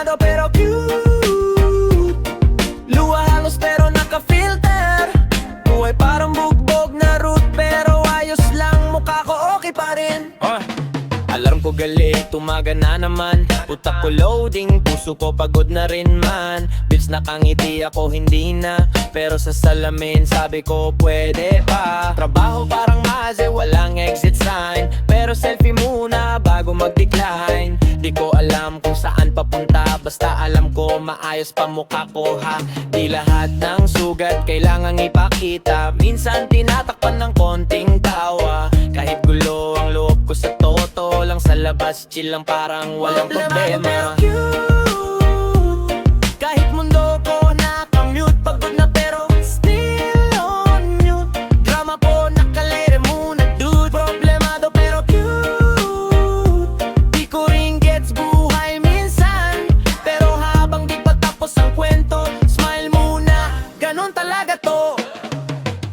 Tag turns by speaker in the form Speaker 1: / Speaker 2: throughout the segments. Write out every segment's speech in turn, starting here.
Speaker 1: Problemado pero cute, luha halos pero naka-filter. Buhay parang bugbog na root pero ayos lang, mukha ko okay pa rin. Alarm ko galit, tumaga na naman. Utak ko loading, puso ko pagod na rin man. Bitch nakangiti ako hindi na, pero sa salamin sabi ko pwede pa. Trabaho parang maze, walang exit sign, pero selfie muna bago mag-decline. Di ko alam kung saan papunta, basta alam ko maayos pa mukha ko ha. Di lahat ng sugat kailangang ipakita, minsan tinatakpan ng konting tawa. Kahit gulo ang loob ko sa toto, lang sa labas chill lang parang walang problema. Kahit mundo ko naka-mute, pagod na pero still on mute. Drama ko nakalere muna dude. Problemado pero cute, di ko rin gets buhay minsan, pero habang di pa tapos ang kwento, smile muna, ganon talaga to.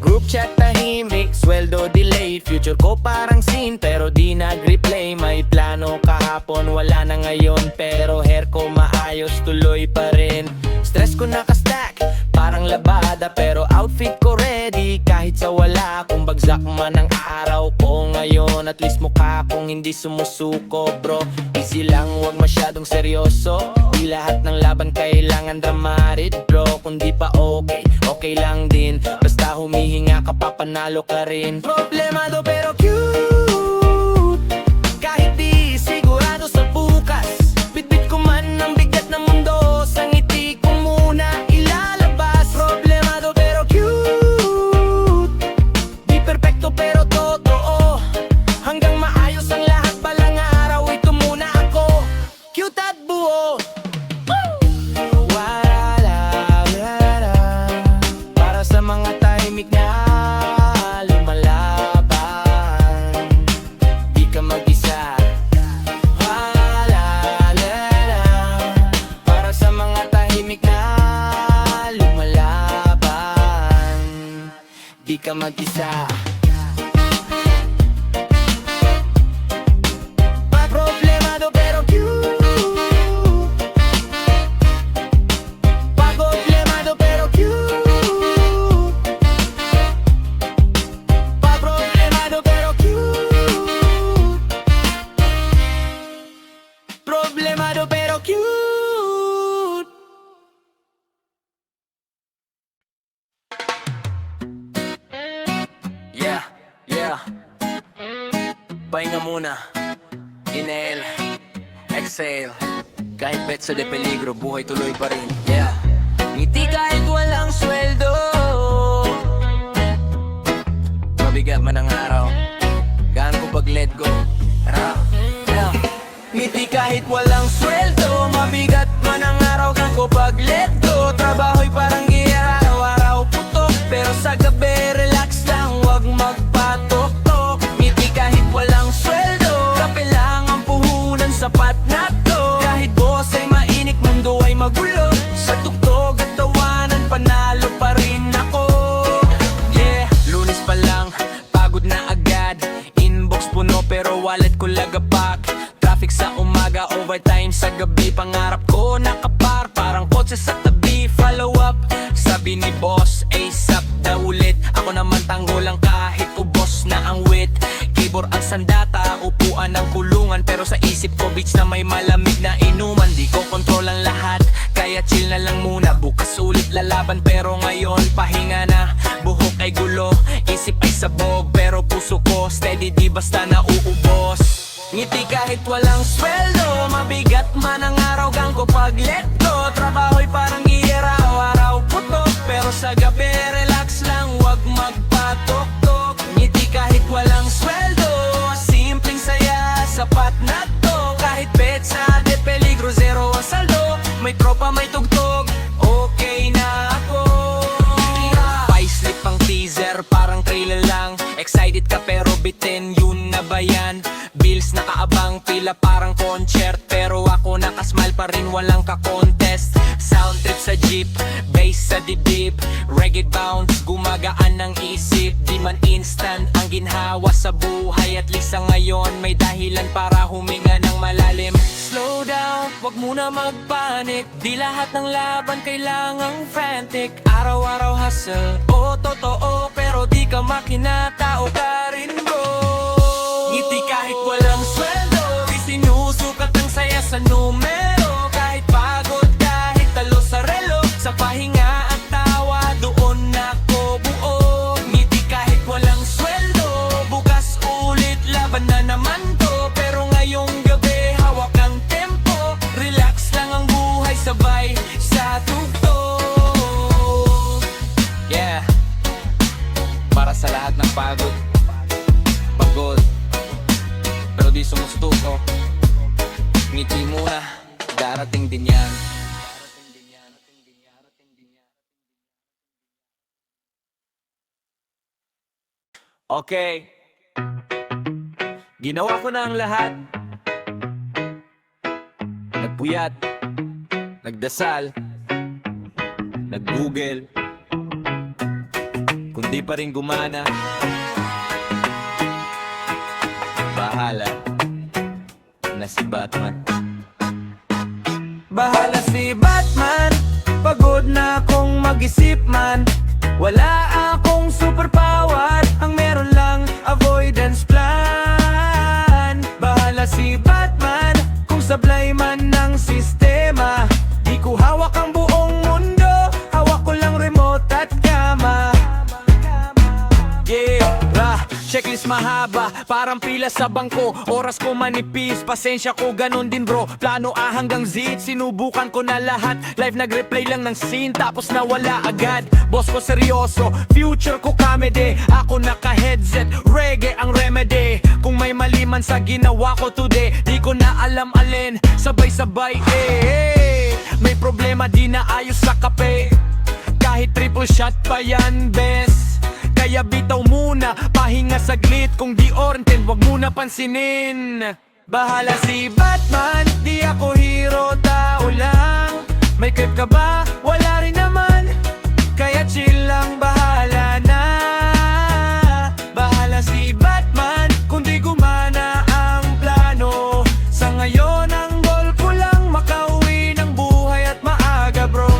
Speaker 1: Group chat tahimik, sweldo delayed. Future ko parang scene pero di nag-replay. May plano kahapon, wala na ngayon, pero hair ko maayos, tuloy pa rin. Stress ko nakastack, parang labada, pero outfit ko ready. Kahit sa wala, kung bagsak man ang araw ko ngayon, at least mukha kong hindi sumusuko bro. Easy lang, wag masyadong seryoso. Di lahat ng laban kailangan dramatic bro. Kung di pa okay, okay lang din, basta humihinga ka pa panalo ka rin. Problemado pero cute, kahit di sigurado sa bukas. Bitbit ko man ang bigat ng mundo, sa ngiti ko muna ilalabas. Problemado pero cute, di perfecto pero totoo. Hanggang maayos ang lahat, balang araw ito muna ako, cute at buo. Para sa mga tahimik na lumalaban, di ka mag-isa. Para sa mga tahimik na lumalaban, di ka mag-isa. Problemado pero cute, problemado pero cute, problemado pero cute, problemado pero cute. Yeah, yeah. Pahinga muna. Inhale, exhale. Kahit petsa de peligro, buhay tuloy pa rin. Yeah. Ngiti kahit walang sweldo, mabigat man ang araw, gaan ko pag let go. Yeah. Ngiti kahit walang sweldo, mabigat man ang araw, gaan ko pag let go. Trabaho'y parang giya, araw-araw putok, pero sa gabi relax lang, wag magpatok-tok. Ngiti kahit walang sweldo, kape lang ang puhunan, sapat na to. Kahit boss ay mainit, mundo ay magulo, sa tugtog at tawanan, panalo pa rin ako. Yeah, Lunes pa lang, pagod na agad. Inbox puno pero wallet ko lagapak. Traffic sa umaga, overtime sa gabi. Pangarap ko nakapar, parang kotse sa tabi. Follow up, sabi ni boss, ASAP daw ulit. Ako naman tanggol lang kahit ubos na ang wit. Keyboard ang sandata, upuan ng kulungan, pero sa isip ko beach na may malamig na inuman. Di ko kontrol ang lahat, kaya chill na lang muna. Bukas ulit lalaban pero ngayon pahinga na. Buhok ay gulo, isip ay sabog, pero puso ko steady, di basta nauubos. Ngiti kahit walang sweldo, mabigat man ang araw, gang ko pag let go. Trabaho'y parang giyera, araw putok, pero sa gabi relax lang, wag magpatok-tok. Ngiti kahit walang sweldo, simpleng saya, sapat na to. Kahit petsa de peligro, zero ang saldo. May tropa, may tugtog, okay na ako. Paislip ang teaser, parang trailer lang. Excited ka pero bitin, yun na ba yan? Bills nakaabang, pila parang concert, pero ako nakasmile pa rin, walang ka-contest. Sound trip sa jeep, bass sa dibdib, reggae bounce, gumagaan ng isip. Di man instant ang ginhawa sa buhay, at least sa ngayon may dahilan para huminga ng malalim. Slow down, wag wag muna magpanik. Di lahat ng laban kailangang frantic. Araw-araw hustle, o totoo, pero di ka makina, tao ka rin bro. Ngiti kahit walang sweldo, di sinusukat ang saya sa numero. Kahit pagod, kahit talo sa relo, sa pahinga at tawa, doon ako buo. Ngiti kahit walang sweldo, bukas ulit, laban na naman to. Pero ngayong gabi, hawak ang tempo, relax lang ang buhay, sabay sa tugtog. Yeah, para sa lahat ng pagod, pero di sumustuko. Ngiti muna, darating din yan. Okay, ginawa ko na ang lahat. Nagpuyat, nagdasal, nag-google. Kung di pa rin gumana, bahala na si Batman. Bahala si Batman, pagod na akong mag-isip man. Wala akong superpower, ang meron lang avoidance plan. Bahala si Batman, kung sablay man ng sistema. Di ko hawak ang buong mundo, hawak ko lang remote at kama. Yeah, checklist mahaba, parang pila sa bangko. Oras ko manipis, pasensya ko ganon din bro. Plano A hanggang Z, sinubukan ko na lahat. Live nag-replay lang ng scene, tapos nawala agad. Boss ko seryoso, future ko comedy. Ako naka-headset, reggae ang remedy. Kung may mali man sa ginawa ko today, di ko na alam alin, sabay-sabay may problema di na ayos sa kape. Kahit triple shot pa yan bes. Kaya bitaw muna, pahinga saglit. Kung di oriented, wag muna pansinin. Bahala si Batman, di ako hero, tao lang. May crib ka ba? Wala rin naman. Kaya chill lang, bahala na. Bahala si Batman, kung di gumana ang plano. Sa ngayon ang goal ko lang, makauwi ng buhay at maaga bro.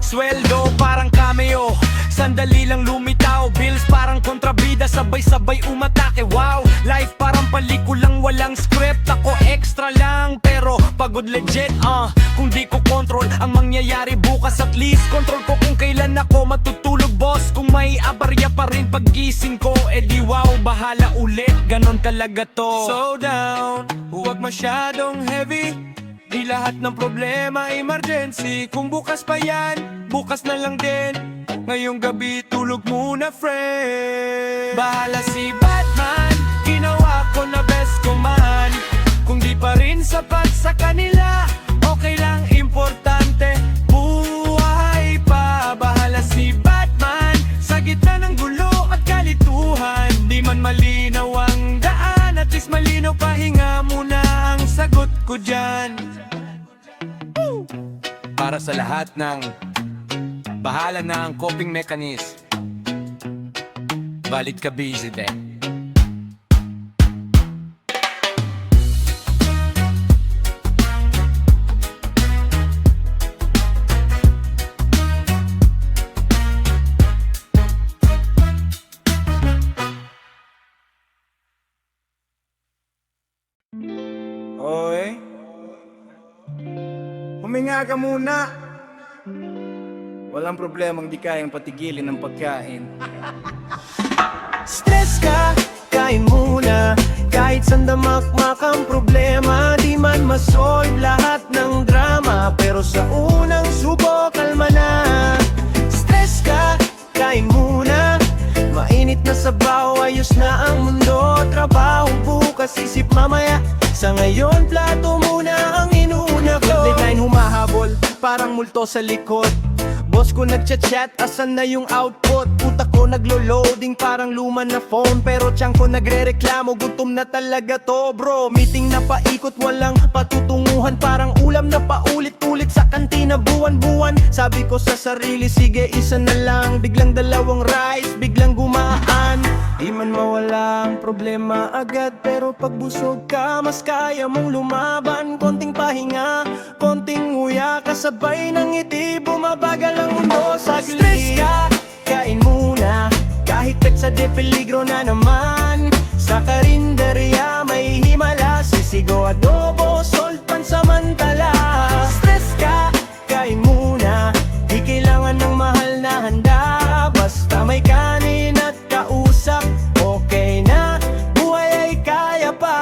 Speaker 1: Sweldo parang cameo, sandali lang lumitaw. Bills parang kontrabida, sabay-sabay umatake. Wow, life parang palikulang walang script. Ako extra lang, pero pagod legit. Kung di ko control ang mangyayari bukas, at least control ko kung kailan ako matutulog boss. Kung may abarya pa rin paggising ko, edi wow, bahala ulit, ganon talaga to. So down, huwag masyadong heavy. Di lahat ng problema emergency. Kung bukas pa yan, bukas na lang din. Ngayong gabi tulog muna friend. Bahala si Batman, ginawa ko na best ko man. Kung di pa rin sapat sa kanila, okay lang, importante buhay pa. Bahala si Batman, sa gitna ng gulo at kalituhan. Di man malinaw ang daan, at least malinaw, pahinga muna ang sagot ko dyan. Para sa lahat ng bahala na ang coping mechanism, balit ka busy din.
Speaker 2: Oy, huminga ka muna. Walang problemang di kayang patigilin ng pagkain.
Speaker 3: Stress ka, kain muna. Kahit sandamakmak ang problema, di man masolve lahat ng drama. Pero sa unang subok, kalma na. Stress ka, kain muna. Mainit na sabaw, ayos na ang mundo. Trabaho bukas, isip mamaya. Sa ngayon, plato muna ang inuuna ko. Deadline humahabol, parang multo sa likod. Boss ko nagchat-chat, asan na yung output? Utak ko naglo-loading, parang luma na phone. Pero tiyang ko nagre-reklamo, gutom na talaga to bro. Meeting na paikot, walang patutunguhan. Parang ulam na paulit-ulit sa kantina buwan-buwan. Sabi ko sa sarili, sige isa na lang. Biglang dalawang rice, biglang gumaan. Di man mawala ang problema agad, pero pag busog ka, mas kaya mong lumaban. Konting pahinga, konting nguya, kasabay ng ngiti, bumabagal ang mundo saglit. Stress ka, kain muna, kahit peksa de peligro na naman. Sa karinderya may himala, sisigo, adobo, salt, pansamantala. Stress ka, kain muna, di kailangan ng mahal na handa. Basta may kanin at kausap, okay na, buhay ay kaya pa.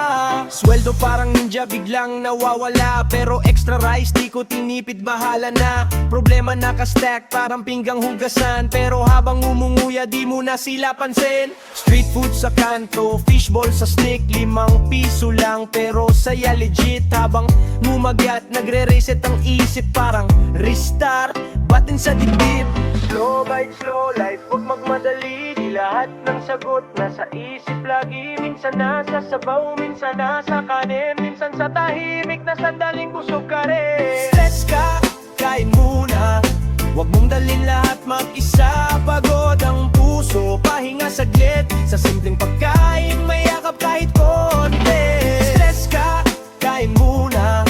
Speaker 3: Sweldo parang ninja biglang nawawala, pero extra rice di ko tinipid, bahala na. Problema nakastack parang pinggang hugasan, pero habang umunguya di mo na sila pansin. Street food sa kanto, fishball sa stick, 5 piso lang pero saya legit. Habang mumagat nagre-reset ang isip, parang restart, batin sa dibdib. Slow bite, slow life, huwag magmadali. Di lahat ng sagot nasa isip lagi. Minsan nasa sabaw, minsan nasa kanin, minsan sa tahimik na sandaling busog ka rin. Stress ka, kain muna, huwag mong dalhin lahat mag-isa. Pagod ang puso, pahinga saglit. Sa simpleng pagkain, may yakap kahit konti. Stress ka, kain muna,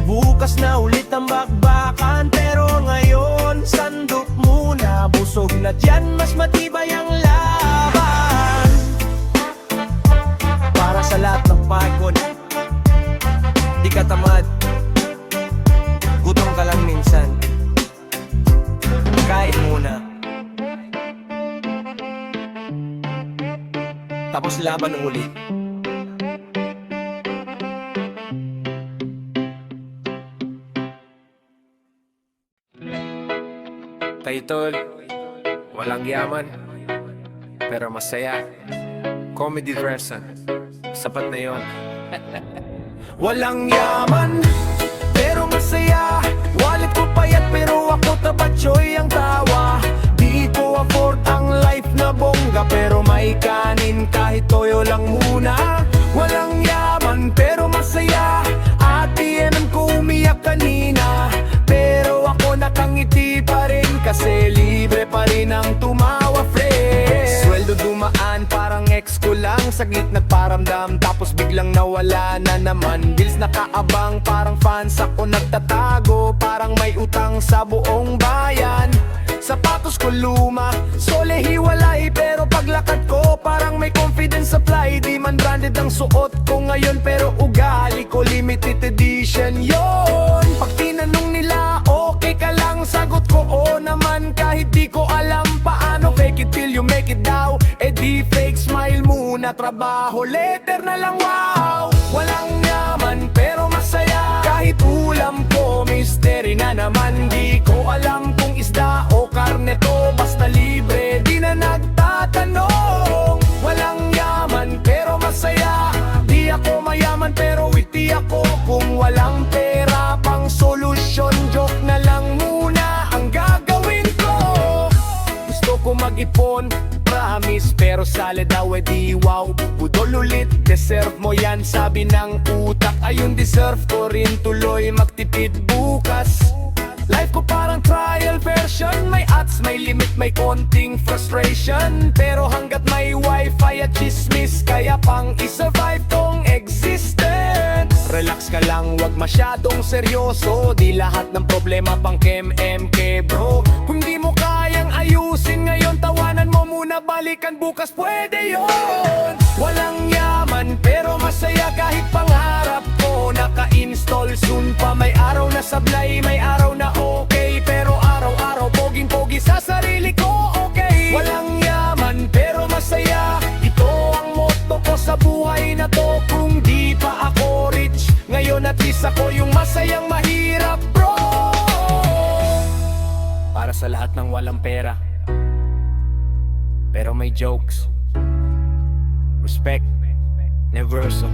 Speaker 3: bukas na ulit ang bakbakan. Pero ngayon, sandok muna, busog na dyan, mas matibay ang laban. Para sa lahat ng pagod, di ka tamad, gutom ka lang minsan, kain muna, tapos laban ulit.
Speaker 4: Title, walang yaman, pero masaya. Comedy version, sapat na yon.
Speaker 3: Walang yaman, pero masaya. Wallet ko payat, pero ako tabatsoy ang tawa. Di ko afford ang life na bongga, pero may kanin kahit toyo lang muna. Walang yaman, pero masaya. Ate, yanan ko umiyak kanina, pero ako nakangiti pa rin, kasi libre pa rin ang tumawa, fresh. Sweldo dumaan parang ex ko lang, saglit nagparamdam, tapos biglang nawala na naman. Bills nakaabang, parang fans ako nagtatago, parang may utang sa buong bayan. Sapatos ko luma, sole hiwalay, pero paglakad ko parang may confidence supply. Di man branded ang suot ko ngayon, pero ugali ko limited edition yon. Pag tinanong nila, okay ka lang, sagot ko oo naman, kahit di ko alam paano. Fake it till you make it daw, eh di fake smile muna, trabaho letter na lang, wow. Walang yaman pero masaya, kahit ulam ko mystery na naman. Di ko alam kung isda o karne to, basta libre, di na nagtatanong. Walang yaman pero masaya, di ako mayaman pero witty ako. Kung walang pera pang solusyon, joke na lang muna ang gagawin ko. Gusto ko mag-ipon, promise, pero sala daw eh di wow. Budol ulit, deserve mo yan, sabi ng utak. Ayun, deserve ko rin tuloy magtipid bukas. Life ko parang trial version, may ads, may limit, may konting frustration. Pero hanggat may wifi at chismis, kaya pang isurvive tong existence. Relax ka lang, wag masyadong seryoso, di lahat ng problema pang KMK bro. Kung di mo kayang ayusin ngayon, tawanan mo muna, balikan bukas, pwede yon. Walang yaman pero masaya, kahit pangarap ko naka-install soon pa. May araw na sablay, may araw na okay, pero araw-araw poging-pogi sa sarili ko, okay. Walang yaman pero masaya, ito ang motto ko sa buhay na to. Kung di pa ako rich ngayon, at least ako yung masayang mahirap, bro. Para sa lahat ng walang pera, pero may jokes, respect, never so.